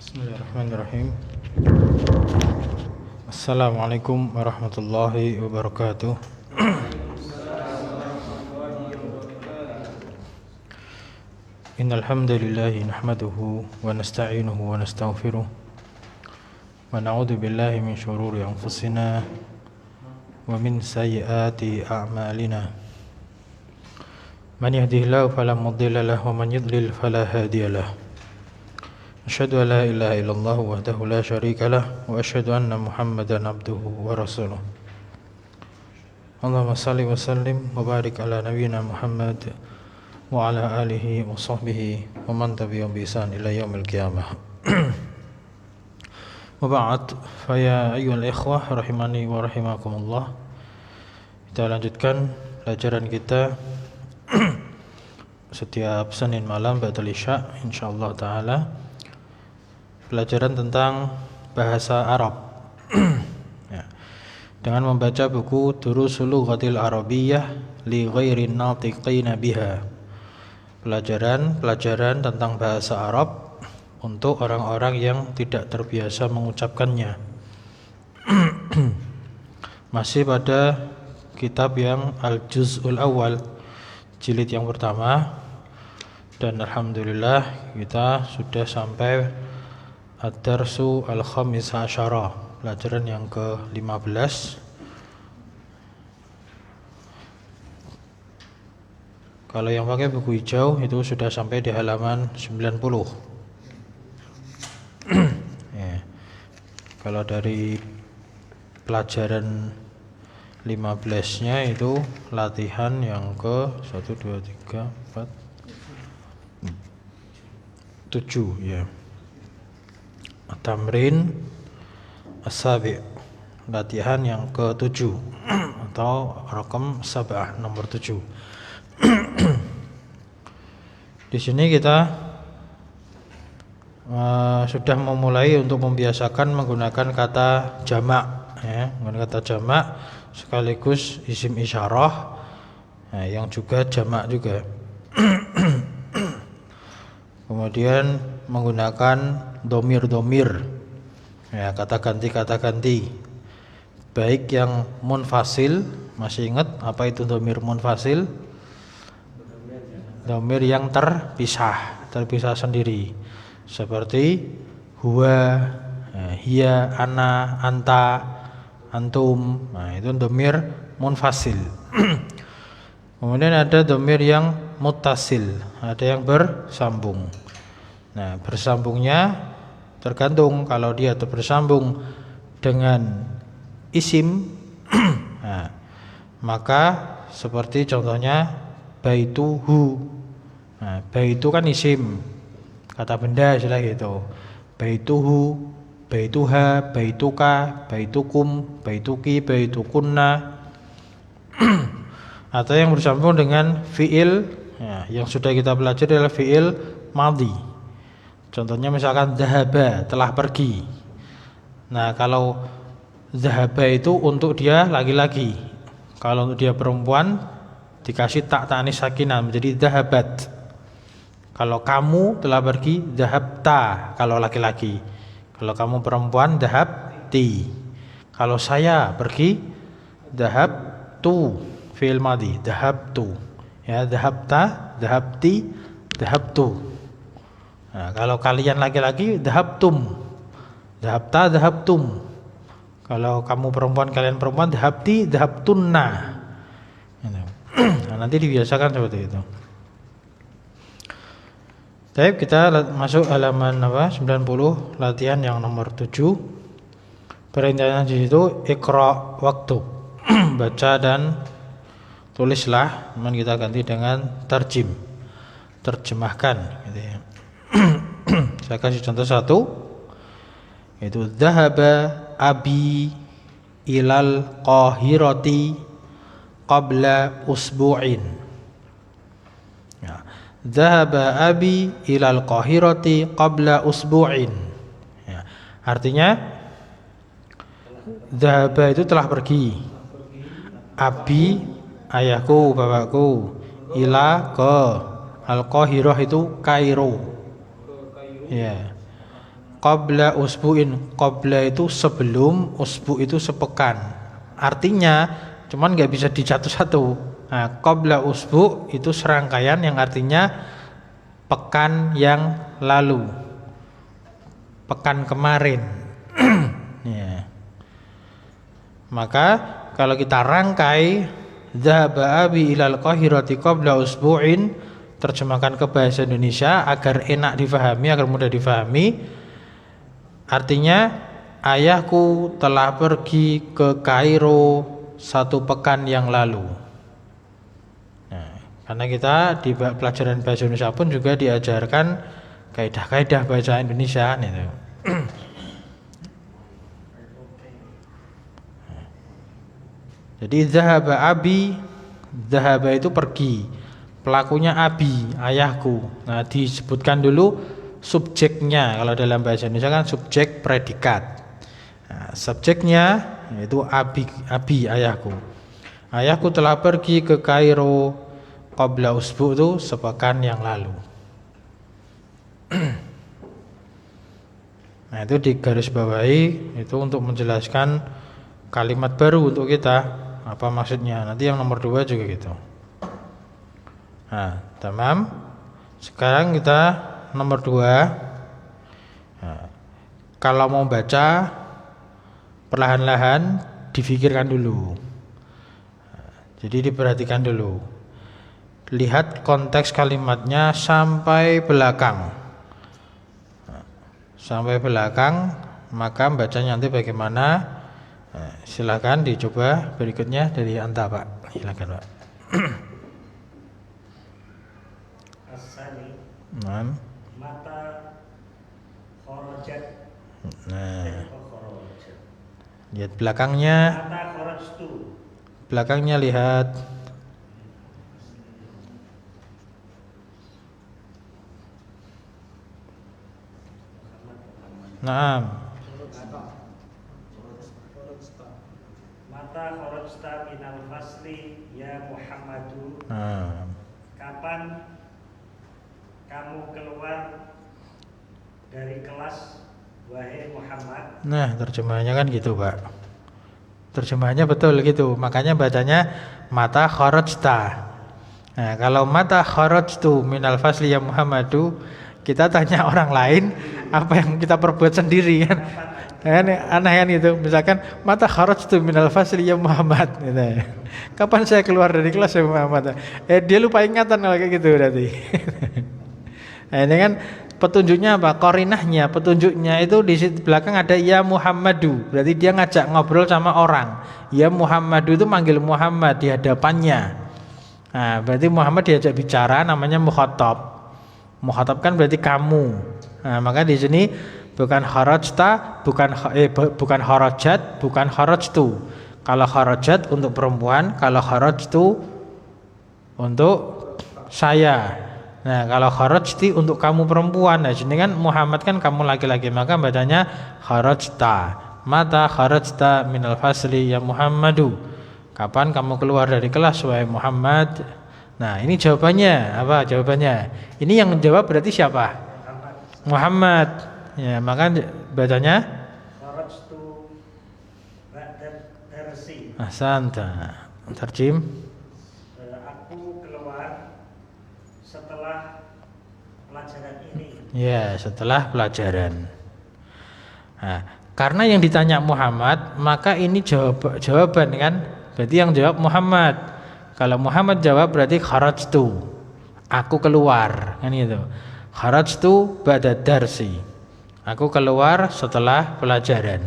Bismillahirrahmanirrahim. Assalamualaikum warahmatullahi wabarakatuh. Innal hamdalillah nahmaduhu wa nasta'inuhu wa nastaghfiruh wa na'udzu billahi min shururi anfusina wa min sayyiati a'malina. Man yahdihillahu fala mudilla lahu wa man yudlil fala hadiya lahu. Asyhadu an la ilaha illallah wahdahu la syarika lah wa asyhadu anna Muhammadan abduhu wa rasuluh. Allahumma salli wa sallim wa barik ala nabiyyina Muhammad wa ala alihi wa sahbihi wa man tabi'ahum bi ihsan ila yaumil qiyamah. Wa ba'd, fa ya ayyuhal ikhwah rahimani wa rahimakumullah. Kita lanjutkan pelajaran kita setiap Senin malam ba'dal isya insyaallah taala. Pelajaran tentang bahasa Arab ya. Dengan membaca buku Durusul Lughatil Arabiyyah li ghairin natiqina biha. Pelajaran tentang bahasa Arab untuk orang-orang yang tidak terbiasa mengucapkannya. Masih pada kitab yang Al-Juz'ul Awal, jilid yang pertama, dan alhamdulillah kita sudah sampai Ad-Darsu Al-Khamis Asyara, pelajaran yang ke-15. Kalau yang pakai buku hijau itu sudah sampai di halaman 90 ya. Kalau dari pelajaran 15-nya itu latihan yang ke 1, 2, 3, 4, 7 ya. Tamrin As-Sabi', latihan yang ke-7 atau rakam sab'ah, nomor 7. Di sini kita sudah memulai untuk membiasakan menggunakan kata jamak ya, menggunakan kata jamak sekaligus isim isyarah yang juga jamak juga. Kemudian menggunakan domir ya, kata ganti, baik yang munfasil. Masih ingat apa itu domir munfasil? Domir yang terpisah sendiri, seperti huwa, hiya, ana, anta, antum. Nah, itu domir munfasil. Kemudian ada domir yang muttasil, ada yang bersambung. Nah, bersambungnya tergantung. Kalau dia bersambung dengan isim nah, maka seperti contohnya baituhu. Nah, baitu kan isim, kata benda istilah gitu. Baituhu, baituha, baituka, baitukum, baituki, baitukunna. Atau yang bersambung dengan fiil ya, yang sudah kita pelajari adalah fiil madhi. Contohnya misalkan dhahaba, telah pergi. Nah, kalau dhahaba itu untuk dia laki-laki. Kalau untuk dia perempuan dikasih tak ta'nis sakinah menjadi dhahabat. Kalau kamu telah pergi, dhahabta kalau laki-laki. Kalau kamu perempuan, dhahabti. Kalau saya pergi, dhahabtu, fi'il madhi, dhahabtu. Ya, dhahabta, dhahabti, dhahabtu. Nah, kalau kalian laki-laki, dhahabtum, dhahabta, dhahabtum. Kalau kamu perempuan, kalian perempuan, dhahabti, dhahabtunna. Nah, nanti dibiasakan seperti itu. Baik, kita masuk halaman 90, latihan yang nomor 7. Perintahnya di situ iqra waktu. Baca dan tulislah, namun kita ganti dengan terjemahkan gitu ya. Saya kasih contoh satu, yaitu dhahaba abi ilal qahirati qabla usbu'in ya. Dhahaba abi ilal qahirati qabla usbu'in ya. Artinya dhahaba itu telah pergi, abi ayahku, bapakku, ila ke, al-Qahirah itu Kairo ya, qabla usbu'in. Qabla itu sebelum, usbu' itu sepekan. Artinya cuman nggak bisa di satu-satu. Nah, qabla usbu' itu serangkaian yang artinya pekan yang lalu, pekan kemarin. Ya. Maka kalau kita rangkai dzahaba abi ilal qahirati qabla usbu'in, terjemahkan ke bahasa Indonesia agar enak difahami, agar mudah difahami. Artinya ayahku telah pergi ke Kairo 1 pekan yang lalu. Nah, karena kita di pelajaran bahasa Indonesia pun juga diajarkan kaidah-kaidah bahasa Indonesia gitu. Jadi zahaba abi, zahaba itu pergi, pelakunya abi, ayahku. Nah, disebutkan dulu subjeknya. Kalau dalam bahasa Indonesia kan subjek predikat. Nah, subjeknya yaitu abi, ayahku. Ayahku telah pergi ke Kairo qabla usbu' itu sepekan yang lalu. Nah, itu digarisbawahi, itu untuk menjelaskan kalimat baru untuk kita. Apa maksudnya? Nanti yang nomor 2 juga gitu. Nah, tamam. Sekarang kita nomor 2. Nah, kalau mau baca perlahan-lahan difikirkan dulu. Nah, jadi diperhatikan dulu. Lihat konteks kalimatnya sampai belakang. Nah, sampai belakang, maka bacanya nanti bagaimana? Nah, silakan dicoba berikutnya dari Anta, Pak. Silakan, Pak. Asani. Mata kharajat. Nah, lihat belakangnya. Mata kharajtu. Belakangnya lihat. Naam. Mata kharajta minal fasli ya Muhammadu. Kapan kamu keluar dari kelas wahai Muhammad? Nah, terjemahannya kan gitu, Pak. Terjemahannya betul gitu. Makanya bacanya mata kharajta. Nah, kalau mata kharajtu minal fasli ya Muhammadu, kita tanya orang lain apa yang kita perbuat sendiri kan. Kan aneh kan itu. Misalkan mata kharajtu minal fasli ya Muhammad gitu. Kapan saya keluar dari kelas ya Muhammad? Dia lupa ingatan kalau kayak gitu berarti. Nah, ini kan petunjuknya apa? Qarinahnya, petunjuknya itu di belakang ada ya Muhammadu. Berarti dia ngajak ngobrol sama orang. Ya Muhammadu itu manggil Muhammad di hadapannya. Nah, berarti Muhammad diajak bicara, namanya mukhatab. Mukhatab kan berarti kamu. Nah, maka di sini bukan kharajta, bukan kharajat, bukan kharajtu. Kalau kharajat untuk perempuan, kalau kharajtu untuk saya. Nah, kalau kharajti untuk kamu perempuan. Nah, sini kan Muhammad kan kamu laki-laki, maka bacanya kharajta. Mata kharajta minal fasli ya Muhammadu. Kapan kamu keluar dari kelas wahai Muhammad? Nah, ini jawabannya. Apa jawabannya? Ini yang menjawab berarti siapa? Muhammad. Ya, maka bacanya Kharajtu ba'da darsi. ahsanta. Terjem. Aku keluar setelah pelajaran ini. Ya, setelah pelajaran. Nah, karena yang ditanya Muhammad, maka ini jawaban kan? Berarti yang jawab Muhammad. Kalau Muhammad jawab berarti kharajtu. Aku keluar, kan gitu. Kharajtu ba'da darsi. Aku keluar setelah pelajaran.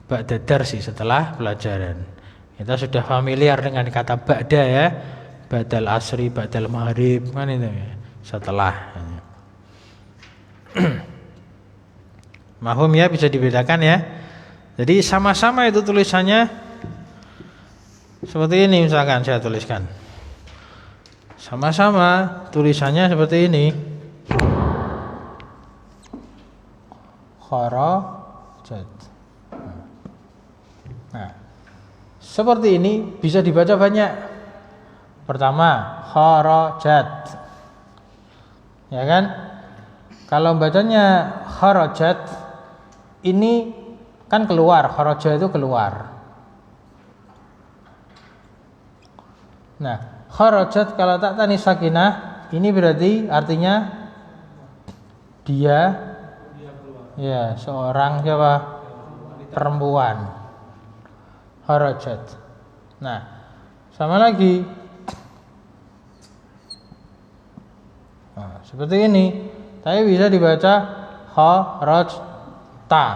Ba'da darsi, setelah pelajaran. Kita sudah familiar dengan kata ba'da ya. Ba'dal asri, ba'dal maghrib, kan itu ya. Setelah. Mahum ya, bisa dibedakan ya. Jadi sama-sama itu tulisannya seperti ini, misalkan saya tuliskan. Sama-sama tulisannya seperti ini. Kharajat. Nah, seperti ini bisa dibaca banyak. Pertama, kharajat. Ya kan? Kalau bacanya kharajat, ini kan keluar, kharaja itu keluar. Nah, kharajat kalau tak tanis sakinah, ini berarti artinya dia ya seorang siapa? Perempuan. Kharajat. Nah, sama lagi. Nah, seperti ini. Tapi bisa dibaca kharajta.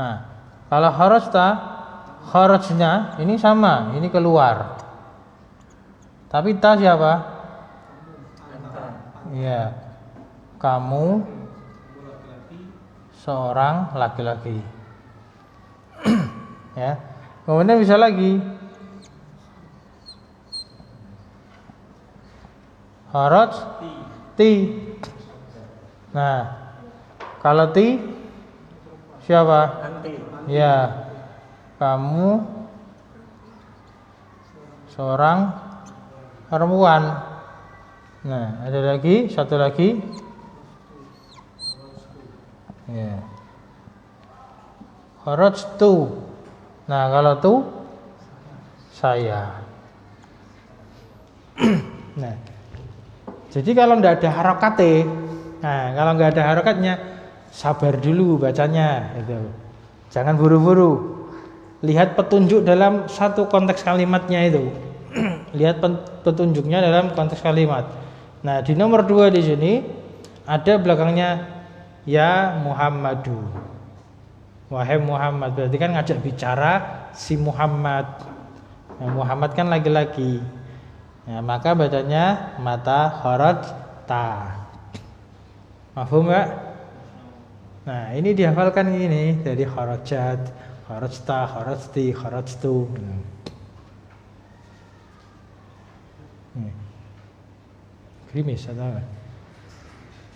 Nah, kalau kharajta, kharajnya ini sama, ini keluar. Tapi ta siapa? Iya. Kamu seorang laki-laki. Ya. Kemudian bisa lagi kharaj ti. Nah, kalau ti siapa? Nanti. Ya, kamu seorang perempuan. Nah, ada lagi, satu lagi. Ya. Kharajtu. Nah, kalau tu saya. Nah, jadi kalau nggak ada harokatnya, nah kalau nggak ada harokatnya, sabar dulu bacanya, gitu. Jangan buru-buru. Lihat petunjuk dalam satu konteks kalimatnya itu. Lihat petunjuknya dalam konteks kalimat. Nah, di nomor 2 di sini ada belakangnya ya Muhammadu. Wahai Muhammad, berarti kan ngajak bicara si Muhammad. Nah, Muhammad kan laki-laki. Nah, maka bacanya mata kharajta. Mafhum enggak? Nah, ini dihafalkan ini dari kharajat, kharajta, kharajti, kharajtu. Krimis atau apa?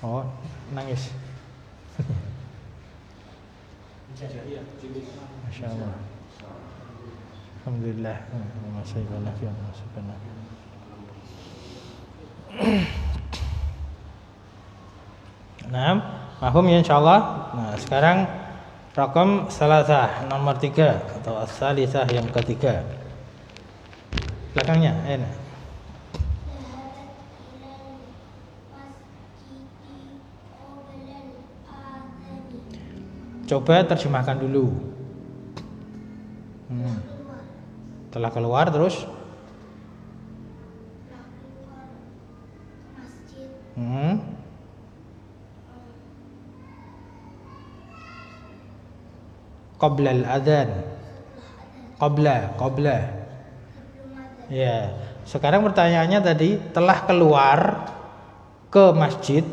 Oh, nangis. Masya Allah. Alhamdulillah. Nah, mahum ya insyaallah. Nah, sekarang rakam salasah nomor 3 atau as-salisah yang ketiga. Belakangnya, enak. Coba terjemahkan dulu. Telah keluar terus. Qabla al-adzan. Qabla. Ya. Sekarang pertanyaannya tadi telah keluar ke masjid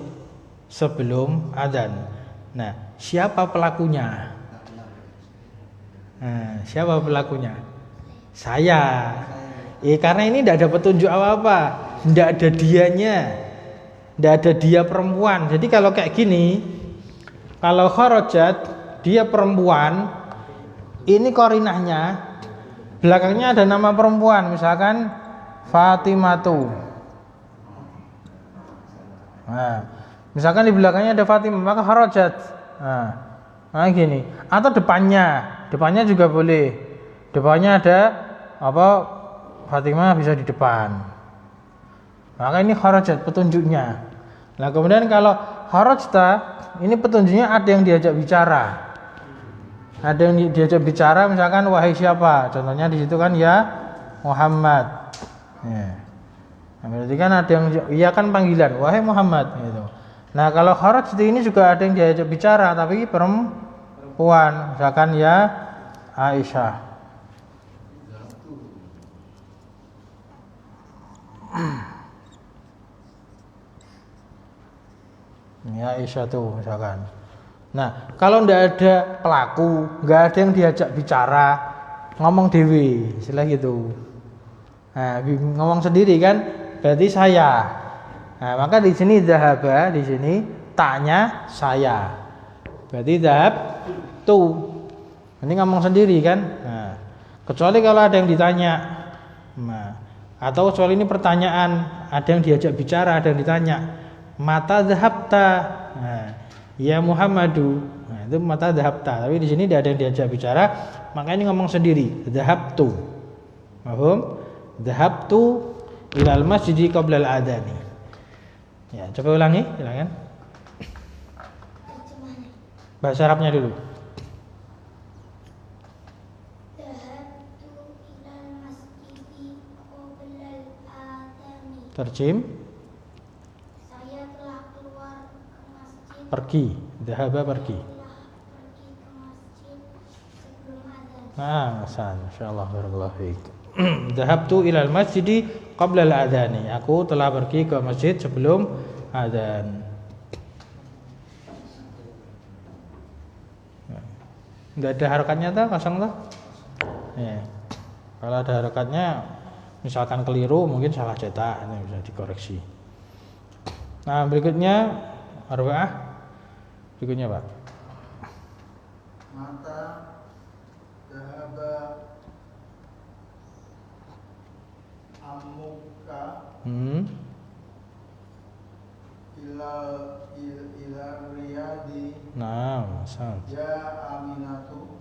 sebelum adzan. Nah, siapa pelakunya? Nah, siapa pelakunya? Saya. Karena ini tidak ada petunjuk apa-apa, tidak ada dianya, tidak ada dia perempuan. Jadi kalau kayak gini, kalau kharajat dia perempuan, ini korinahnya belakangnya ada nama perempuan, misalkan Fatimatu. Nah, misalkan di belakangnya ada Fatimah, maka kharajat. Nah gini. Atau depannya juga boleh. Depannya ada apa? Fatimah bisa di depan. Maka ini kharajat petunjuknya. Nah kemudian kalau kharajta, ini petunjuknya ada yang diajak bicara. Ada yang diajak bicara, misalkan wahai siapa? Contohnya di situ kan ya Muhammad. Ya. Nah, berarti kan ada yang iya kan panggilan wahai Muhammad gitu. Nah kalau kharaj ini juga ada yang diajak bicara tapi perempuan, misalkan ya Aisyah. Ya Aisyah tuh misalkan. Nah kalau tidak ada pelaku, nggak ada yang diajak bicara, ngomong dewi, istilah gitu. Nah ngomong sendiri kan, berarti saya. Nah, maka di sini zahaba, di sini tanya saya. Berarti zahab tu. Ini ngomong sendiri kan? Nah, kecuali kalau ada yang ditanya. Nah, atau kecuali ini pertanyaan, ada yang diajak bicara, ada yang ditanya. mata dhahabta. Nah, ya Muhammadu. Nah, itu mata dhahabta. Tapi di sini tidak ada yang diajak bicara, maka ini ngomong sendiri. Dhahabtu. Paham? Dhahabtu ilal masjidi qabla al-adani. Ya, coba ulangi, silakan. Bahasa Arabnya dulu. Terjem. Saya telah keluar ke masjid. Pergi. Dhahaba pergi. Pergi ke masjid sebelum adzan. Nah, hasan. Insyaallah barakallahu fiik. Dhahabtu ilal masjidi qabla al-adani. Aku telah pergi ke masjid sebelum adzan. Enggak ada harakatnya tuh, kosong tuh. Ya. Kalau ada harakatnya, misalkan keliru, mungkin salah cetak, ini bisa dikoreksi. Nah, berikutnya arba'ah. Berikutnya, Pak. Mata dhahaba amuka ila riyadi Nah, san. ya aminatu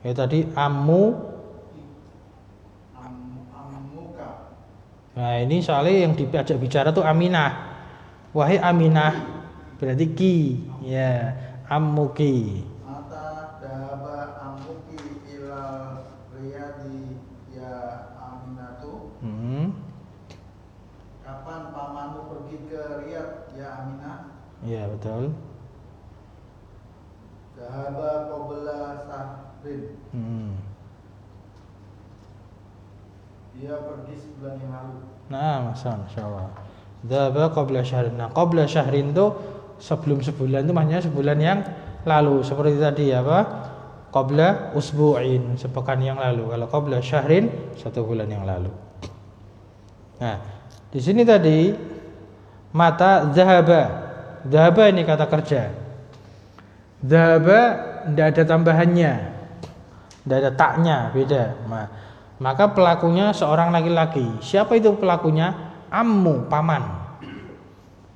Ya tadi amuka. Nah, ini soalnya yang diajak bicara tuh Aminah. Wahai Aminah, berarti ki, ya, ammuki. mata dhahaba amuki ila riyadi ya aminatu. Kapan pamanmu pergi ke Riyadh ya Aminah? Ya, betul. Dhahaba qabla sahrin. Dia pergi sebulan yang lalu. Nah, masyaallah. Dzaba qabla syahrin. Nah, qabla syahrin itu sebelum sebulan itu maksudnya sebulan yang lalu. Seperti tadi apa? Qabla usbu'in, sepekan yang lalu. Kalau qabla syahrin, 1 bulan yang lalu. Nah, di sini tadi mata dzahaba. Dzahaba ini kata kerja. Dzahaba tidak ada tambahannya. Tidak ada taknya, beda. Nah, maka pelakunya seorang laki-laki. Siapa itu pelakunya? Ammu, paman.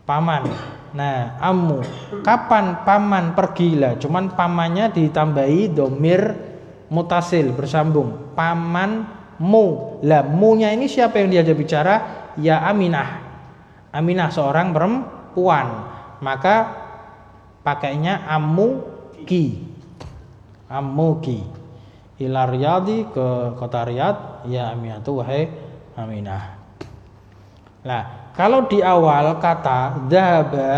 Paman. Nah, ammu. Kapan paman pergilah? Cuman pamannya ditambahi domir mutasil bersambung. Paman mu. Lah, mu-nya ini siapa yang diajak bicara? Ya Aminah. Aminah seorang perempuan. Maka pakainya ammu ki. Ammu ki. Ila Riyadi, ke kota Riyadh, ya Aminatu, wahai Aminah. Nah, kalau di awal kata dhahaba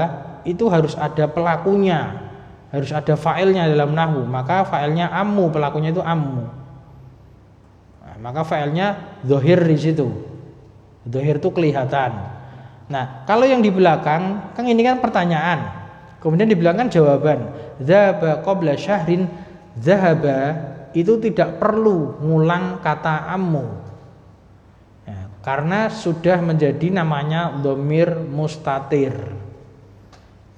itu harus ada pelakunya, harus ada fa'ilnya dalam nahwu. Maka fa'ilnya ammu, pelakunya itu ammu. Nah, maka fa'ilnya dhohir di situ. Dhohir itu kelihatan. Nah, kalau yang di belakang, kan ini kan pertanyaan. Kemudian di belakang jawaban. Dhahaba qabla syahrin, dhahaba itu tidak perlu ngulang kata ammu ya, karena sudah menjadi namanya dhamir mustatir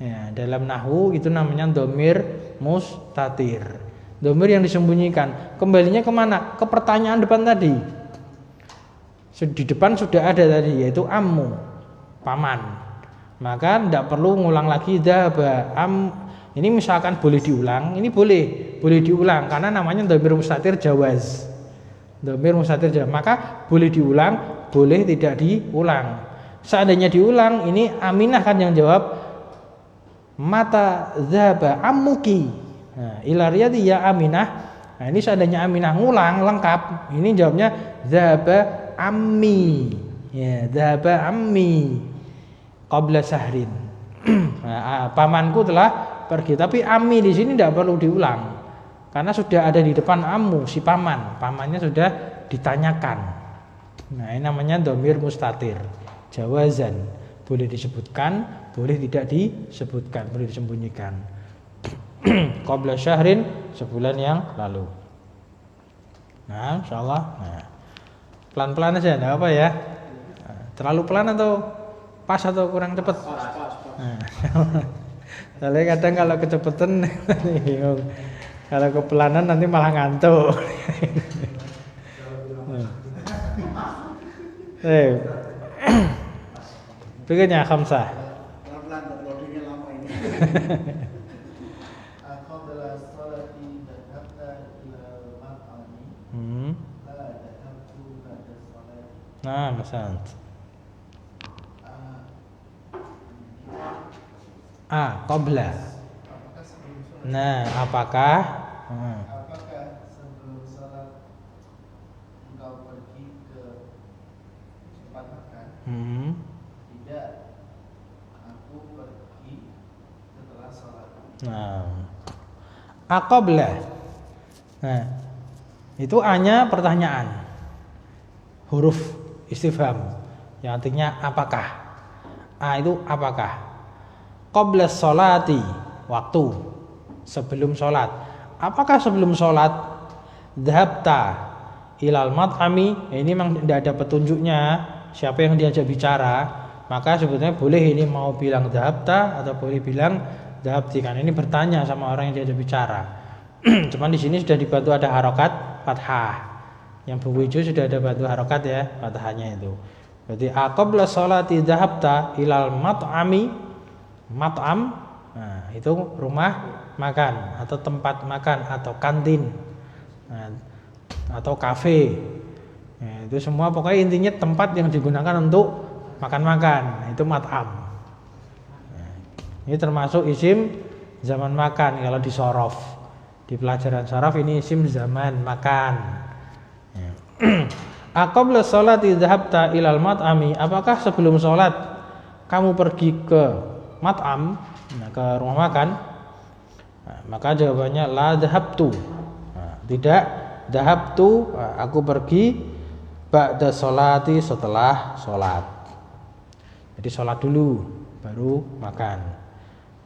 ya, dalam nahwu itu namanya dhamir mustatir, dhamir yang disembunyikan. Kembalinya kemana? Ke pertanyaan depan tadi. Di depan sudah ada tadi, yaitu ammu, paman. Maka tidak perlu ngulang lagi dhahaba. Ini misalkan boleh diulang, ini boleh diulang karena namanya dhamir mustatir jawaz. Dhamir mustatir jawaz, maka boleh diulang, boleh tidak diulang. Seandainya diulang, ini Aminah kan yang jawab. Mata dzaba ammuki. Nah, ila riyadi ya Aminah. Nah, ini seandainya Aminah ngulang lengkap, ini jawabnya dzaba ammi. Ya, dzaba ammi qabla sahrin. Nah, pamanku telah pergi, tapi ammi di sini tidak perlu diulang karena sudah ada di depan ammu, si paman, pamannya sudah ditanyakan. Nah, ini namanya dhamir mustatir jawazan, boleh disebutkan, boleh tidak disebutkan, boleh disembunyikan. Qabla syahrin, sebulan yang lalu. Nah, insyaallah. Nah, pelan-pelan aja, enggak apa ya. Nah, terlalu pelan atau pas atau kurang cepat? Nah, soalnya kadang kalau kecepatan bingung. Kalau kepelanan nanti malah ngantuk. Berikutnya khamsah. Pelan-pelan loadingnya lama ini. Qabla sholati dhahabta ila al-mat'ami. La dhahabtu ba'da sholati. Nah, masant. Qabla. Apakah sebelum sholat? Nah, apakah? Apakah sebelum sholat engkau pergi ke tempat makan? Tidak. Aku pergi setelah sholat. Nah, qabla. Nah, itu hanya pertanyaan. Huruf istifham yang artinya apakah. Itu apakah? Qabla sholati, waktu sebelum sholat. Apakah sebelum sholat dhahabta ilal mat'ami? Ini memang tidak ada petunjuknya siapa yang diajak bicara, maka sebetulnya boleh ini mau bilang dhahabta atau boleh bilang dhahabti, karena ini bertanya sama orang yang diajak bicara. Cuman di sini sudah dibantu ada harokat fathah. Yang buku hijau sudah ada bantu harokat ya, fathahnya itu. Berarti qabla sholati dhahabta ilal mat'ami. Mat'am, nah, itu rumah makan atau tempat makan atau kantin, nah, atau kafe. Nah, itu semua pokoknya intinya tempat yang digunakan untuk makan-makan, itu mat'am. Nah, ini termasuk isim zaman makan kalau di sorof. Di pelajaran sorof ini isim zaman makan. Qabla sholati dhahabta ilal mat'ami. Apakah sebelum sholat kamu pergi ke mat'am, ke rumah makan? Nah, maka jawabannya la dhahabtu. Nah, tidak dhahabtu, aku pergi ba'da sholati, setelah sholat. Jadi sholat dulu baru makan.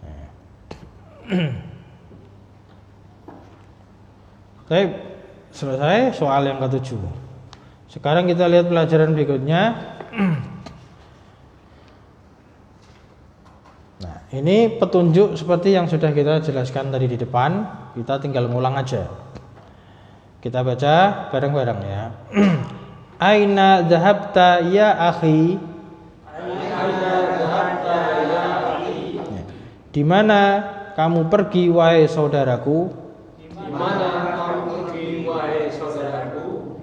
Nah. Baik, selesai soal yang ke-7. Sekarang kita lihat pelajaran berikutnya. Nah, ini petunjuk seperti yang sudah kita jelaskan tadi di depan. Kita tinggal ngulang aja. Kita baca bareng-bareng ya. Aina dhahabta ya akhi? Aina dhahabta ya akhi? Di mana kamu pergi wahai saudaraku? Di mana kamu pergi wahai saudaraku?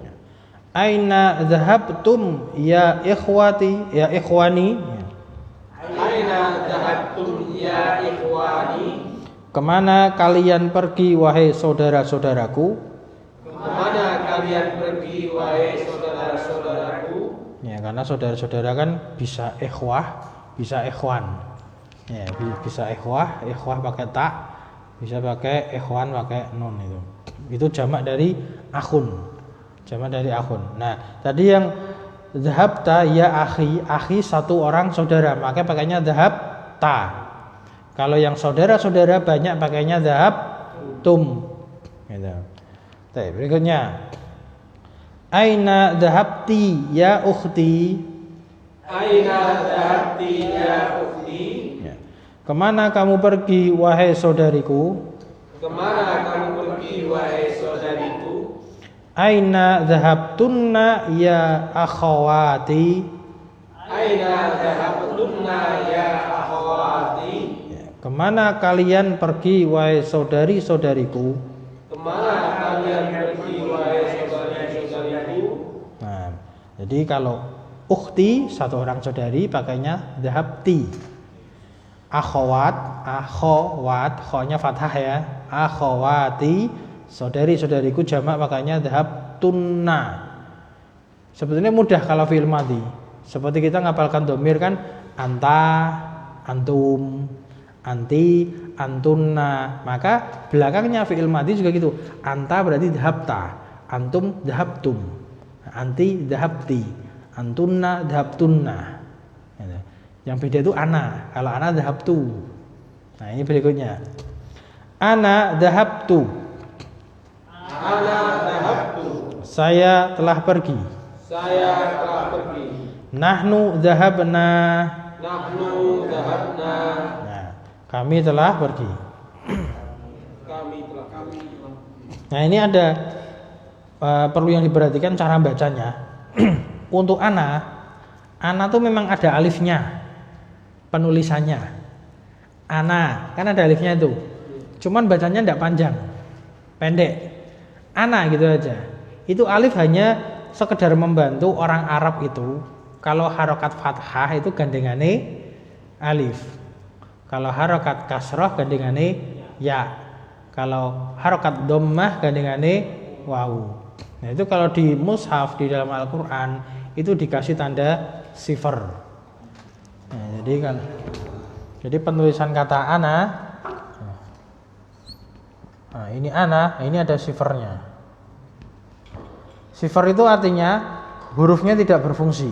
Aina dhahabtum ya ikhwati ya ikhwani? Aina dhahabtum ya ikhwani? Kemana kalian pergi wahai saudara-saudaraku? Kemana kalian pergi wahai saudara-saudaraku? Ya, karena saudara-saudara kan bisa ikhwah, bisa ikhwan. Ya, bisa ikhwah pakai ta, bisa pakai ikhwan pakai nun itu. Itu jamak dari akhun. Jamak dari akhun. Nah, tadi yang dhahabta ya akhi satu orang saudara, maka pakainya dhahabta. Kalau yang saudara-saudara banyak pakainya dhahabtum. Gitu. Baik, berikutnya. Aina dhahabti ya ukhti? Aina dhahabti ya ukhti? Ya. Kemana kamu pergi wahai saudariku? Kemana kamu pergi wahai saudariku? Aina dhahabtunna ya akhawati? Aina dhahabtunna ya akhawati? Ya. Kemana kalian pergi wahai saudari-saudariku? Kemana kalian pergi wahai saudari-saudariku? Nah, jadi kalau ukhti satu orang saudari pakainya dhahabti. Akhawat, kho-nya fathah ya. Akhawati, saudari-saudariku jamak pakainya dhahabtunna. Sebetulnya mudah kalau fi'il madhi. Seperti kita ngapalkan dhamir kan anta, antum, anti, antunna. Maka belakangnya fi'il madhi juga gitu. Anta berarti dhahabta, antum dhahabtum, anti dhahabti, antunna dhahabtunna. Yang beda itu ana. Kalau ana dhahabtu. Nah, ini berikutnya. Ana dhahabtu. Ana dhahabtu. Saya telah pergi. Saya telah pergi. Nahnu dhahabna. Nahnu dhahabna. Nah, kami telah pergi. Nah, ini ada perlu yang diperhatikan cara bacanya. Untuk ana tuh memang ada alifnya. penulisannya. Ana, kan ada alifnya itu. Cuman bacanya tidak panjang, pendek. Ana gitu aja. Itu alif hanya sekedar membantu orang Arab itu. Kalau harokat fathah itu gandengane alif. Kalau harokat kasroh gandengane ya. Kalau harokat dhammah gandengane wawu. Nah itu kalau di mushaf di dalam Al-Quran itu dikasih tanda sifar. Nah, jadi penulisan kata ana. Nah, ini ana, ini ada sifarnya. Sifar itu artinya hurufnya tidak berfungsi.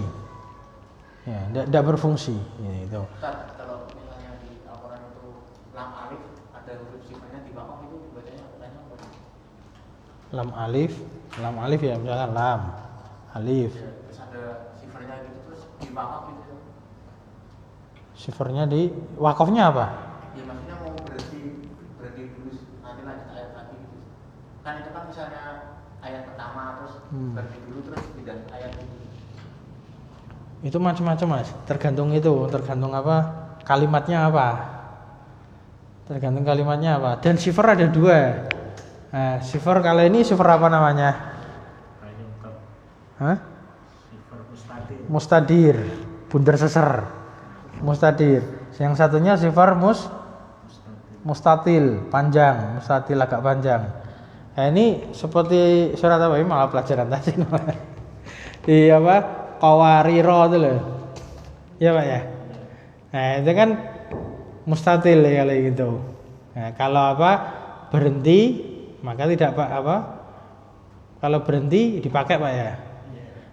Ya, tidak berfungsi. Ya, itu. Kalau misalnya di Al-Quran itu lam alif ada huruf sifarnya di bawah itu bacanya apa? Lam alif ya misalkan lam alif. Ya, terus ada sifarnya gitu terus di bawah gitu. Sifarnya di wakafnya apa? Ya maksudnya mau berhenti dulu nanti lanjut ayat lagi gitu. Kan itu kan misalnya ayat pertama terus berhenti dulu terus tidak ayat itu. Itu macam-macam Mas, tergantung apa kalimatnya apa. Tergantung kalimatnya apa. Dan sifar ada dua. Nah, sifar kali ini sifar apa namanya? Hah? Mustadir, bundar seser. Mustadir. Yang satunya sifar mustatil, panjang, mustatil agak panjang. Nah, ini seperti surat apa ini malah pelajaran tadi. Di apa? Qawariro itu loh. Iya Pak ya. Nah, itu kan mustatil ya kalau gitu. Nah, kalau apa? Berhenti maka tidak apa? Kalau berhenti dipakai Pak ya.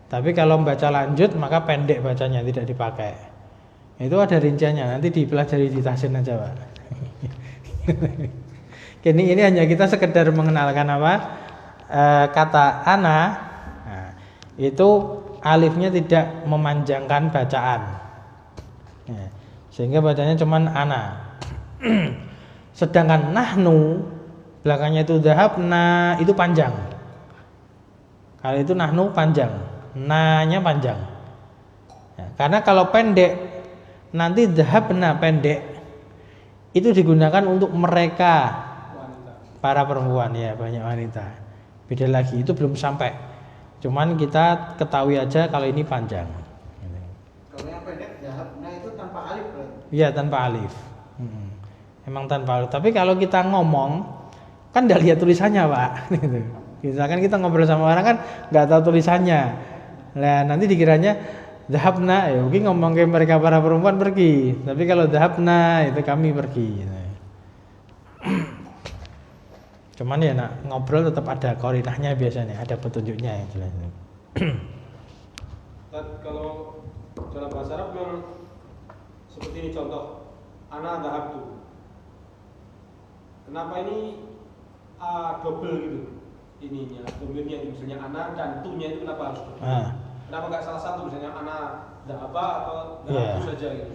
Tapi kalau membaca lanjut maka pendek bacanya tidak dipakai. Itu ada rinciannya, nanti dipelajari di tahsin aja Pak. Ini hanya kita sekedar mengenalkan apa kata ana. Nah, itu alifnya tidak memanjangkan bacaan, ya, sehingga bacanya cuman ana. Sedangkan nahnu belakangnya itu dhahabna itu panjang. Kalau itu nahnu panjang, na-nya panjang. Ya, karena kalau pendek nanti dhahabna pendek itu digunakan untuk mereka para perempuan ya, banyak wanita. Beda lagi, itu belum sampai. Cuman kita ketahui aja kalau ini panjang. Kalau yang pendek dhahabna itu tanpa alif berarti. Iya, tanpa alif. Emang tanpa alif. Tapi kalau kita ngomong kan enggak lihat tulisannya, Pak. Gitu. Misalkan kita ngobrol sama orang kan enggak tahu tulisannya. Nah, nanti dikiranya dhahabna, ya mungkin ngomong ke mereka para perempuan pergi. Tapi kalau dhahabna itu kami pergi. Cuman ya nak ngobrol tetap ada korinahnya biasanya, ada petunjuknya yang jelas. Kalau dalam bahasa Arab memang seperti ini contoh, ana dhahabtu. Kenapa ini double gitu? Ininya, domirnya itu misalnya ana dan tu-nya itu kenapa harus double? Kenapa nggak salah satu misalnya ana dhahaba atau dhahabtu saja gitu?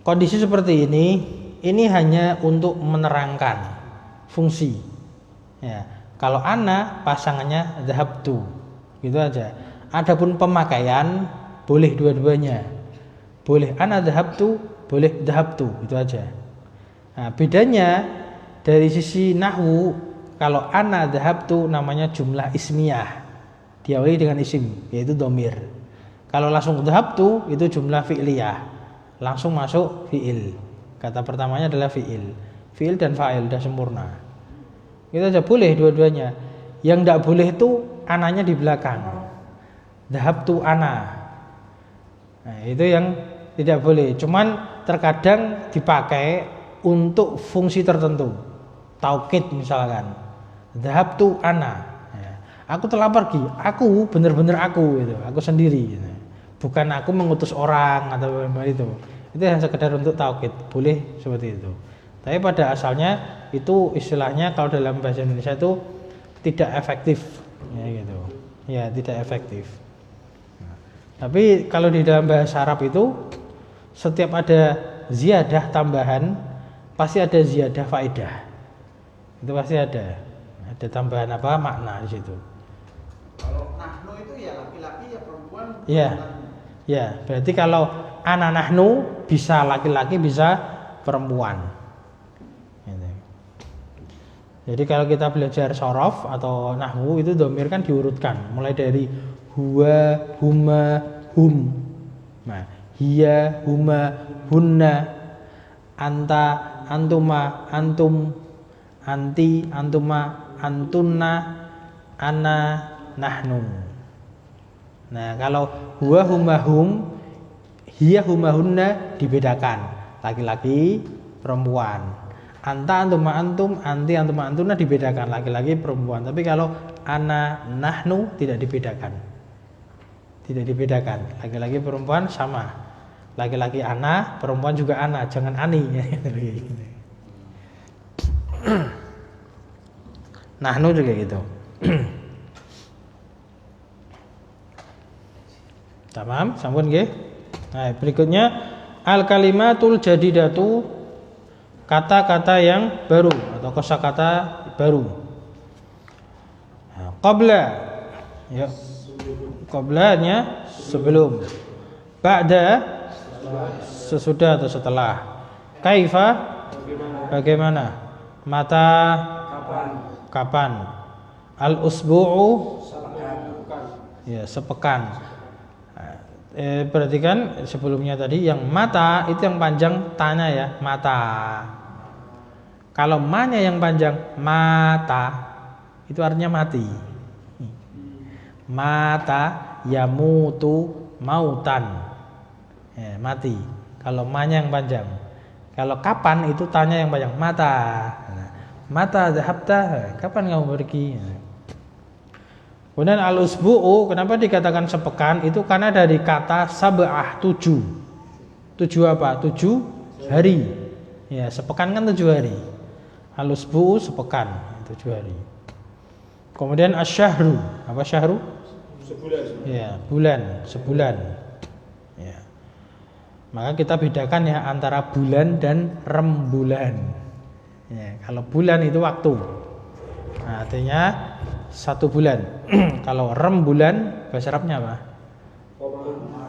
Kondisi seperti ini hanya untuk menerangkan fungsi. Ya, kalau ana pasangannya dhahabtu, gitu aja. Adapun pemakaian boleh dua-duanya. Boleh ana dhahabtu, boleh dhahabtu, itu aja. Nah, bedanya dari sisi nahwu, kalau ana dhahabtu namanya jumlah ismiyah. Diawali dengan isim, yaitu dhamir. Kalau langsung dhahabtu itu jumlah fi'liyah. Langsung masuk fi'il. Kata pertamanya adalah fi'il. Fi'il dan fa'il sudah sempurna. Itu aja boleh dua-duanya. Yang tidak boleh itu ananya di belakang. Dhahabtu ana. Nah, itu yang tidak boleh. Cuman terkadang dipakai untuk fungsi tertentu. Taukid misalkan. Dhahabtu ana. Ya. Aku telah pergi. Aku benar-benar aku gitu. Aku sendiri gitu. Bukan aku mengutus orang atau itu. Itu yang sekedar untuk taukid. Boleh seperti itu. Tapi pada asalnya itu istilahnya kalau dalam bahasa Indonesia itu tidak efektif, ya gitu. Ya, tidak efektif. Nah, tapi kalau di dalam bahasa Arab itu setiap ada ziyadah tambahan pasti ada ziyadah faedah. Itu pasti ada tambahan apa makna di situ. Kalau nahnu itu ya laki-laki ya perempuan. Ya. Ya, berarti kalau ana nahnu bisa laki-laki bisa perempuan. Gitu. Jadi kalau kita belajar sorof atau nahwu itu domir kan diurutkan mulai dari huwa, huma, hum. Nah, hiya, huma, hunna, anta, antuma, antum, anti, antuma, antunna, ana, nahnu. Nah, kalau huwa, huma, hum, hiya, huma, hunna dibedakan laki-laki, perempuan. Anta, antuma, antum, anti, antuma, antuna dibedakan laki-laki, perempuan. Tapi kalau ana, nahnu tidak dibedakan. Tidak dibedakan, laki-laki perempuan sama. Laki-laki ana, perempuan juga ana, jangan ani. Nahnu juga gitu. Tamam, sampun nggih. Nah, berikutnya al-kalimatul jadidatu, kata-kata yang baru atau kosakata baru. Nah, qabla, ya. Qablanya sebelum, ba'da sesudah atau setelah, kaifa bagaimana, mata kapan, al-usbu'u ya sepekan. Perhatikan sebelumnya tadi yang mata itu yang panjang tanya ya, mata. Kalau ma-nya yang panjang mata itu artinya mati. Mata yamutu mautan, ya, mati. Kalau ma-nya yang panjang. Kalau kapan itu tanya yang panjang, mata. Mata dhahabta, kapan kamu pergi? Kemudian al-usbu'u, kenapa dikatakan sepekan? Itu karena dari kata sab'ah, 7. 7 apa? 7 hari. Ya, sepekan kan 7 hari. Al-usbu'u sepekan, 7 hari. Kemudian asyahru, apa syahru? Sebulan. Ya, bulan, sebulan. Ya. Maka kita bedakan ya antara bulan dan rembulan. Ya, kalau bulan itu waktu. Nah, artinya 1 bulan. Kalau rembulan bahasa Arabnya apa?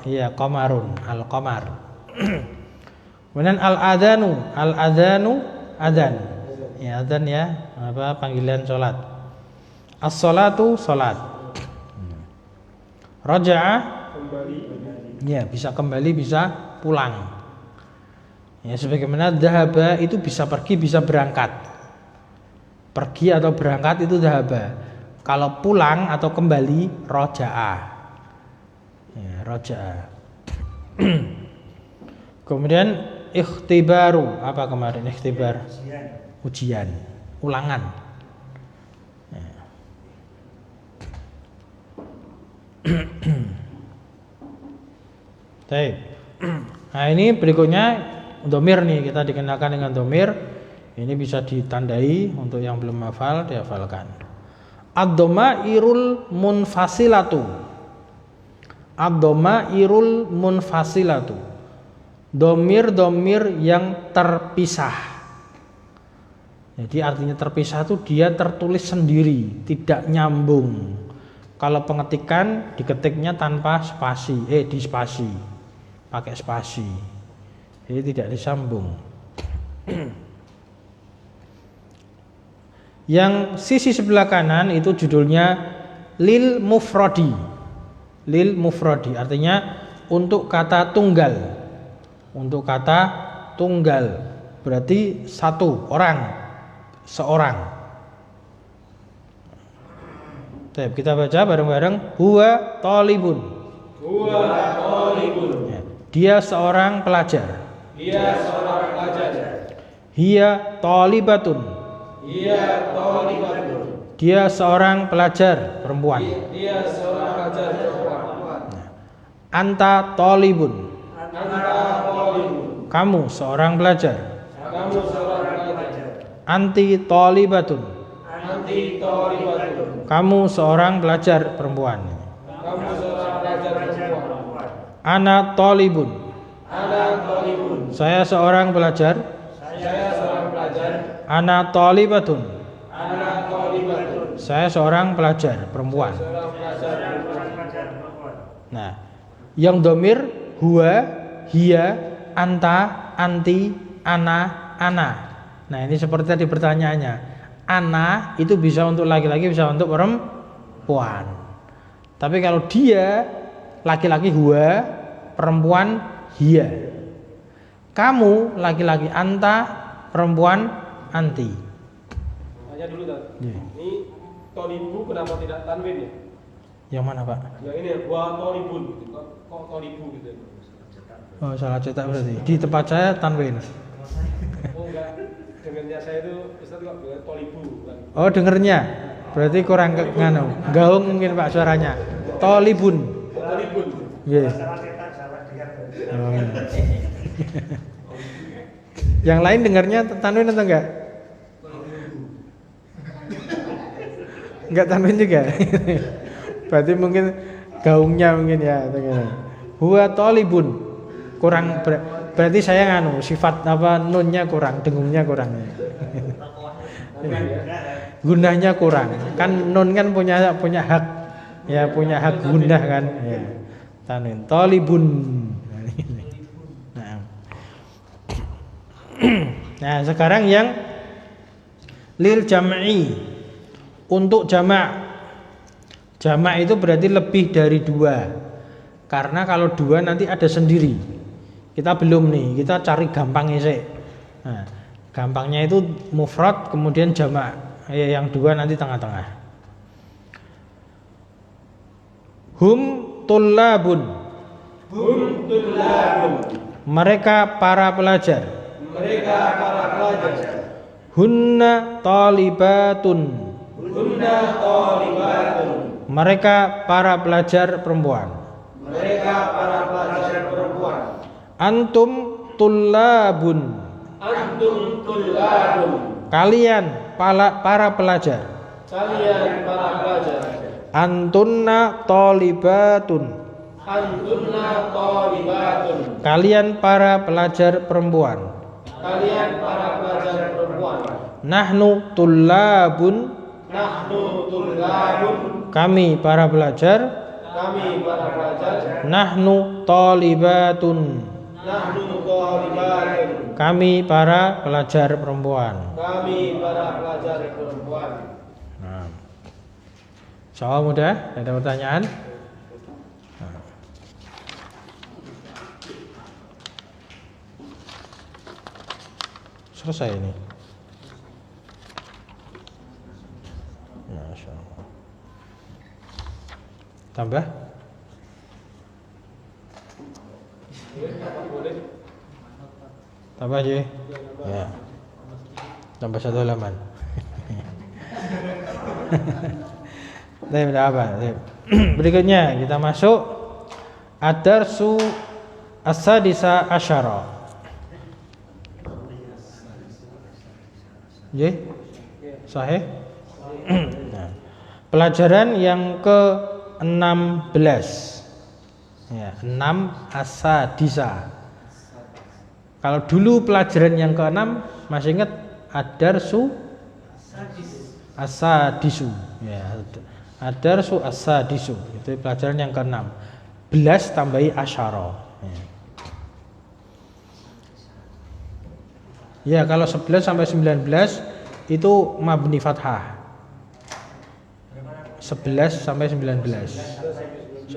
Iya, qamarun, al-qamar. Kemudian al-adzanu, adzan. Ya, adzan ya, apa panggilan salat. As-salatu, salat. Raja'a Kembali. ya bisa kembali bisa pulang. Ya sebagaimana dhahaba itu bisa pergi bisa berangkat. Pergi atau berangkat itu dhahaba. Kalau pulang atau kembali raja'a. Ya, raja'a. Kemudian ikhtibaru, apa kemarin ikhtibar? Ujian, ulangan. Baik. Nah ini berikutnya domir nih, kita dikenalkan dengan domir. Ini bisa ditandai untuk yang belum hafal dihafalkan. Ad-dhamairul munfasilatu. Ad-dhamairul munfasilatu. Domir-domir yang terpisah. Jadi artinya terpisah itu dia tertulis sendiri, tidak nyambung. Kalau pengetikan diketiknya tanpa spasi, di spasi, pakai spasi, jadi tidak disambung. Yang sisi sebelah kanan itu judulnya lil mufrodi, lil mufrodi, artinya untuk kata tunggal, untuk kata tunggal, berarti satu orang, seorang. Kita baca bareng-bareng. Huwa talibun. Huwa talibun. Dia seorang pelajar. Dia seorang pelajar. Hiya talibatun. Dia talibatun. Dia seorang pelajar perempuan. Dia seorang pelajar perempuan. Anta talibun. Anta talibun. Kamu seorang pelajar. Kamu seorang pelajar. Anti talibatun. Anti talibatun. Kamu seorang pelajar perempuan. Kamu seorang pelajar perempuan. Ana talibun. Ana talibun. Saya seorang pelajar. Saya seorang pelajar. Ana talibatun. Ana talibatun. Saya seorang pelajar perempuan. Seorang pelajar perempuan. Nah, yang domir huwa, hiya, anta, anti, ana, ana. Nah, ini seperti tadi pertanyaannya. Ana itu bisa untuk laki-laki, bisa untuk perempuan. Tapi kalau dia laki-laki huwa, perempuan hiya. Kamu laki-laki anta, perempuan anti. Tanya dulu Tan. Iya. Ini tolibu kenapa tidak tanwin ya? Yang mana, Pak? Ya ini wa tolibun gitu. Kok tolibu gitu. Oh, salah cetak berarti. Di tempat saya tanwin. Oh enggak. Dengarnya saya itu Ustaz kok bilang tolibu kan. Oh, dengernya. Berarti kurang nganu. Gaung mungkin Pak suaranya. Tolibun. Tolibun. Nggih. Salah cetak, salah dengar. Oh, iya. Yang lain dengarnya tanwin atau enggak? Enggak tanwin juga. Berarti mungkin gaungnya mungkin ya. Huwa tolibun. Kurang berarti saya nganu sifat apa nunnya kurang, dengungnya kurang. Gunahnya kurang. Kan nun kan punya hak. Ya punya hak gundah kan. Ya. Tanwin tolibun. Nah. Nah, sekarang yang lil jam'i. Untuk jamak. Jamak itu berarti lebih dari 2. Karena kalau 2 nanti ada sendiri. Kita belum nih, kita cari gampangnya sih. Nah, gampangnya itu mufrad kemudian jamak. Yang 2 nanti tengah-tengah. Hum tullabun. Hum tullabun. Mereka para pelajar. Mereka para pelajar. Hunna talibatun. Hunna talibatun. Mereka para pelajar perempuan. Mereka para pelajar perempuan. Antum tullabun. Antum tullabun. Kalian para pelajar. Kalian para pelajar. Antunna talibatun. Antunna talibatun. Kalian para pelajar perempuan. Kalian para pelajar perempuan. Nahnu tullabun. Nahnu tullabun. Kami para pelajar. Kami para pelajar. Nahnu talibatun. Nahnu talibatun. Kami para pelajar perempuan. Kami para pelajar perempuan. Nah. Soal mudah, ada pertanyaan? Nah. Selesai ini. Masya Allah. Tambah? Tambah aja. Ya. Tambah 1 halaman. Tidak apa. Berikutnya kita masuk ad-darsu as-sadisa asyara. Nggih? Sahih? Nah, pelajaran yang ke-16. Ya, 6 as-sadisa. Kalau dulu pelajaran yang ke-6 masih ingat ad-darsu as-sadisu. Ya, ad-darsu as-sadisu. Itu pelajaran yang ke-6. 11 tambahi asyara. Ya, kalau 11 sampai 19 itu mabni fathah. 11 sampai 19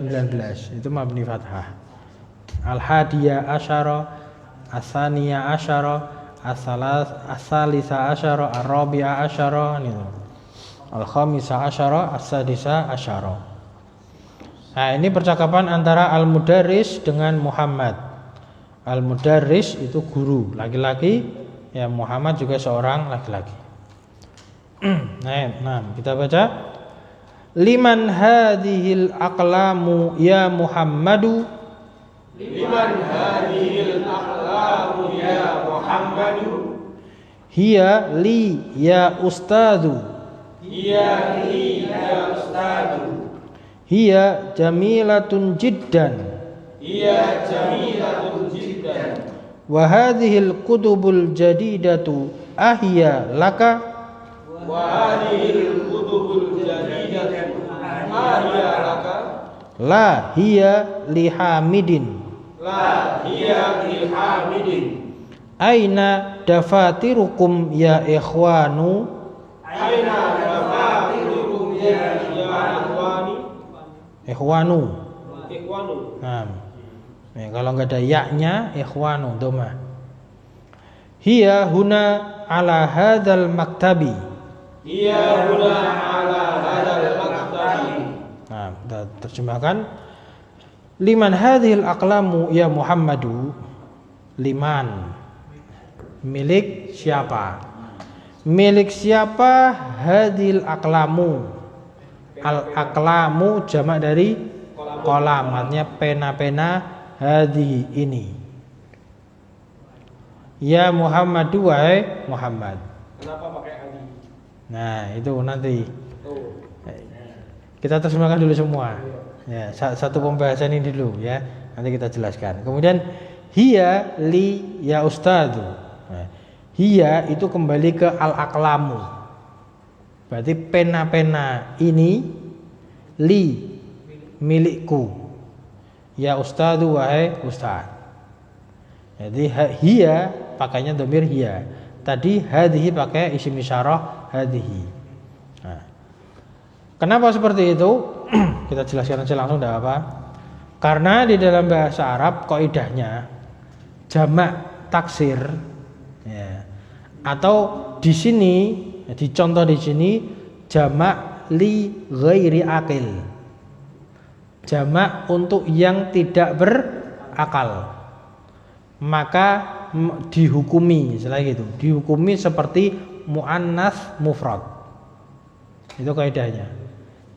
itu mabni fathah. Al-hadiyah asyara, as-saniyah asyara, as-salisa asyara, ar-rabi'ah asyara, itu. Al-khamisah asyara, as-sadisa asyara. Nah, ini percakapan antara al-mudarris dengan Muhammad. Al-mudarris itu guru laki-laki, ya Muhammad juga seorang laki-laki. Nah, kita baca. Liman hadhil aqlamu ya Muhammadu. Liman hadhil aqlamu ya Muhammadu. Hiya li ya ustadzu. Hiya li ya ustadzu. Hiya jamilatun jiddan. Hiya jamilatun jiddan. Wa hadhil kutubul jadidatu ahiya laka. Wa hadhil kutubul jadidatu ahiya laka. La hiya li hamidin. La hiya li hamidin. Aina dafatirukum ya ikhwanu? Aina dafatirukum ya ikhwani? Ikhwanu. Ikhwanu. Nah, ya, kalau nggak ada yaknya ikhwanu doma. Hiya huna ala hadzal maktabi. Hiya huna ala hadzal maktabi. Nah, kita terjemahkan. Liman hadhil aqlamu ya Muhammadu? Liman. Milik siapa? Milik siapa hadhil aqlamu? Al aqlamu jamak dari kolam, artinya pena-pena hadhi ini. Ya Muhammadu wahai Muhammad. Kenapa pakai hadi? Nah, itu nanti Tuh. kita terjemahkan dulu semua. Ya, satu pembahasan ini dulu ya. Nanti kita jelaskan. Kemudian hiya li ya ustadzu. Nah, hiya itu kembali ke al-aqlamu. Berarti pena-pena ini li milikku. Ya ustadzu wahai ustaz. Jadi hiya pakainya dhamir hiya. Tadi hadhihi pakai isim isyarah hadhihi. Nah, kenapa seperti itu? Kita jelaskan aja langsung, tidak apa. Karena di dalam bahasa Arab kaidahnya jamak taksir, ya. Atau di sini, dicontoh di sini jamak li ghairi akil, jamak untuk yang tidak berakal, maka dihukumi, misalnya gitu, dihukumi seperti muannas mufrad. Itu kaidahnya.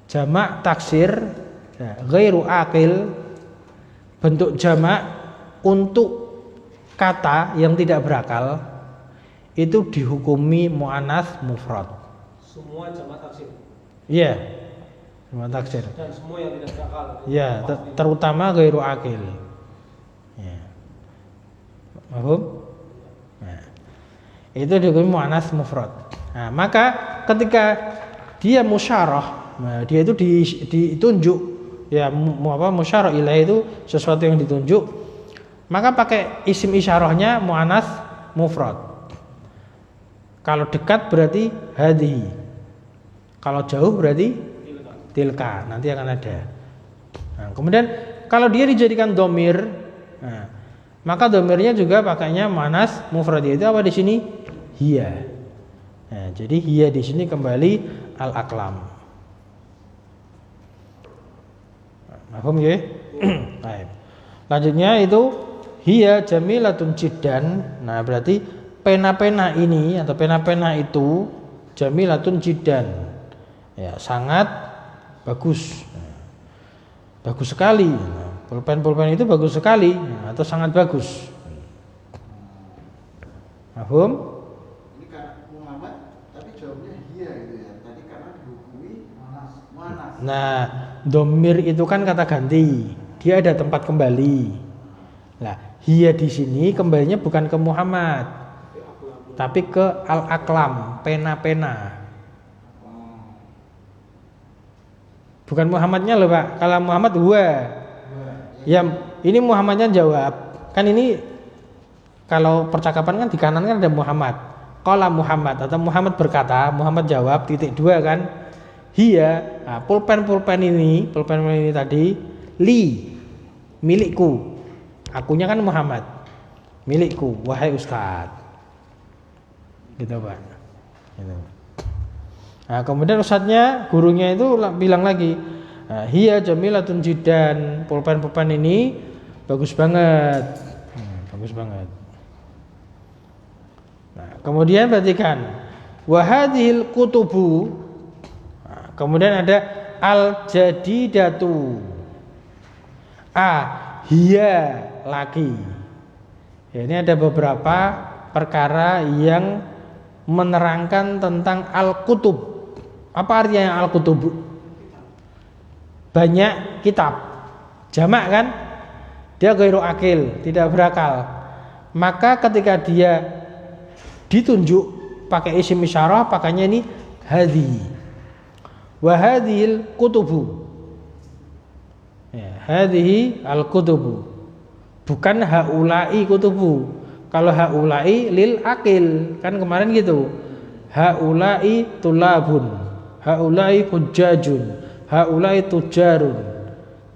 Jamak taksir ya, ghairu akil, bentuk jamak untuk kata yang tidak berakal itu dihukumi muannas mufrad. Semua jamak taksir. Iya. Jamak taksir. Dan semua yang tidak berakal. Iya, terutama ghairu akil. Ya. Paham? Nah, itu dihukumi muannas mufrad. Nah, maka ketika dia musyarah, nah, dia itu ditunjuk ya, musyarah ilaih itu sesuatu yang ditunjuk, maka pakai isim isyarahnya muannas mufrad. Kalau dekat berarti hadhihi, kalau jauh berarti tilka, nanti akan ada. Nah, kemudian kalau dia dijadikan domir, nah, maka domirnya juga pakainya muannas mufrad, itu apa di sini? Hiya. Nah, jadi hiya di sini kembali al-aqlam. Paham ya? Baik. Lanjutnya itu hiya jamilatun jiddan. Nah, berarti pena-pena ini atau pena-pena itu jamilatun jiddan. Ya, sangat bagus. Bagus sekali. Pulpen-pulpen itu bagus sekali atau sangat bagus. Paham? Ini karena Muhammad, tapi jawabnya hiya gitu ya. Tadi karena dihukumi manas. Nah, domir itu kan kata ganti, dia ada tempat kembali. Nah, hiya di sini kembalinya bukan ke Muhammad, tapi ke al-aqlam, pena-pena. Bukan Muhammadnya loh Pak. Kalau Muhammad huwa, ya ini Muhammadnya jawab. Kan ini kalau percakapan kan di kanan kan ada Muhammad. Qala Muhammad atau Muhammad berkata, Muhammad jawab, titik dua kan. Hiya, nah, pulpen ini tadi li milikku, akunya kan Muhammad, milikku wahai ustaz, gitu Pak. Gitu. Nah, kemudian ustadznya, gurunya itu bilang lagi, nah, hiya jamilatun jiddan, pulpen ini bagus banget, bagus banget. Nah, kemudian perhatikan wahadhil kutubu. Kemudian ada al-jadidatu. Hiya laki. Ya, ini ada beberapa perkara yang menerangkan tentang al-kutub. Apa artinya al-kutub? Banyak kitab. Jamak kan? Dia ghairu akil, tidak berakal. Maka ketika dia ditunjuk pakai isim isyarah, pakainya ini hadhi. Wa hadhil kutubu. Ya, hadhihi al-kutubu. Bukan haulai kutubu. Kalau haulai lil akil, kan kemarin gitu. Haulai tulabun, haulai hujjajun, haulai tujarun.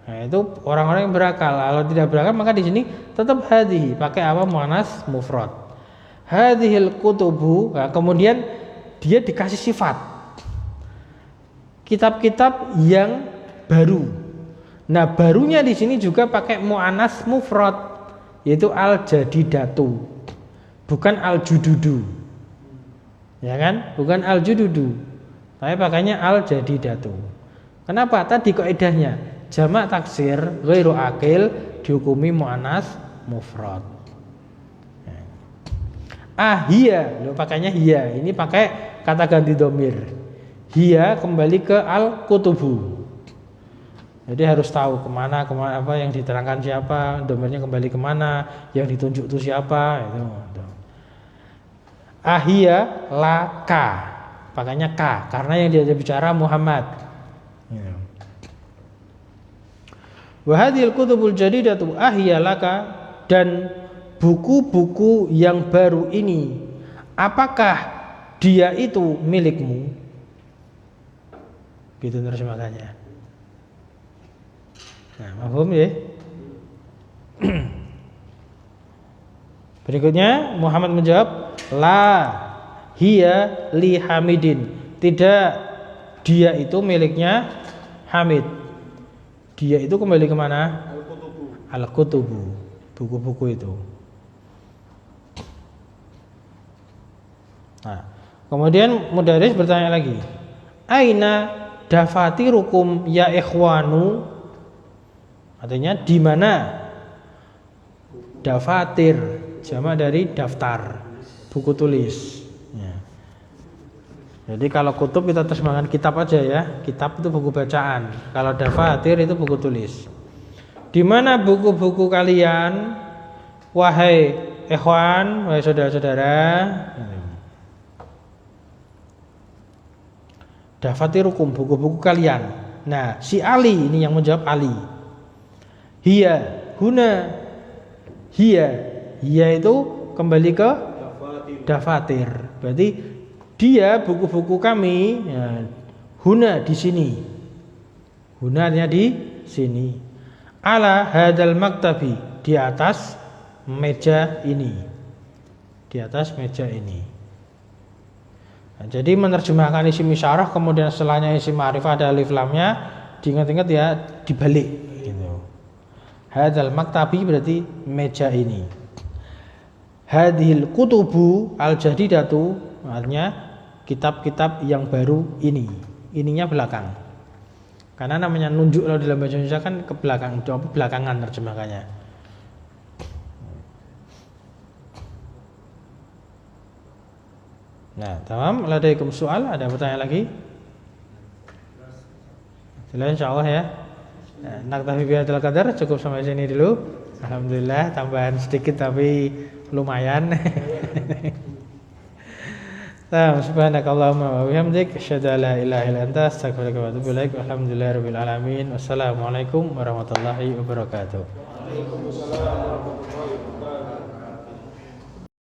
Nah, itu orang-orang yang berakal. Kalau tidak berakal maka di sini tetap hadhihi, pakai apa? Muannas mufrad. Hadhil kutubu, nah, kemudian dia dikasih sifat. Kitab-kitab yang baru. Nah, barunya di sini juga pakai muannas mufrad, yaitu al-jadidatu. Bukan al-jududu. Ya kan? Bukan al-jududu. Tapi pakainya al-jadidatu. Kenapa? Tadi kaidahnya jamak taksir ghairu akil dihukumi muannas mufrad. Hiya, lo pakainya hiya. Ini pakai kata ganti domir. Hiya kembali ke al-kutubu. Jadi harus tahu kemana apa yang diterangkan siapa, domirnya kembali kemana, yang ditunjuk itu siapa. Itu. Hiya laka, pakainya ka, karena yang dia bicara Muhammad. Wahadil kutubul jadidatu hiya laka, dan buku-buku yang baru ini, apakah dia itu milikmu? Gitu terus makanya. Nah, paham ya? Berikutnya Muhammad menjawab, la hiya li Hamidin. Tidak, dia itu miliknya Hamid. Dia itu kembali kemana? Al-kutubu, buku-buku itu. Nah, kemudian mudaris bertanya lagi, aina dafatirukum ya ikhwanu? Artinya di mana? Dafatir, jamak dari daftar, buku tulis. Ya. Jadi kalau kutub kita terjemahkan kitab aja ya. Kitab itu buku bacaan. Kalau dafatir itu buku tulis. Di mana buku-buku kalian, wahai ikhwan, wahai saudara-saudara? Dafatirukum, buku-buku kalian. Nah, si Ali ini yang menjawab Ali. Hiya, huna. Hiya itu kembali ke dafatir. Berarti dia buku-buku kami. Ya, huna di sini. Huna artinya di sini. Ala hadal maktabi, di atas meja ini. Di atas meja ini. Nah, jadi menerjemahkan isim isyarah kemudian setelahnya isim ma'rifah ada alif lamnya, diingat-ingat ya, dibalik gitu. Hadzal maktabi berarti meja ini. Hadhil kutubu al-jadidatu artinya kitab-kitab yang baru ini. Ininya belakang. Karena namanya nunjuk kalau dalam bahasa Indonesia kan ke belakang, belakangan terjemahkannya. Nah, tamam. Ladaikum soal, ada pertanyaan lagi? Jelas insyaallah ya. Nah, naktafi bihadzal qadar, cukup sampai sini dulu. Alhamdulillah, tambahan sedikit tapi lumayan. Nah, subhanakallahumma wa bihamdik, asyhadu an la ilaha illa anta, astaghfiruka wa atubu ilaik. Alhamdulillahirabbil alamin. Wassalamualaikum warahmatullahi wabarakatuh. Waalaikumsalam warahmatullahi wabarakatuh.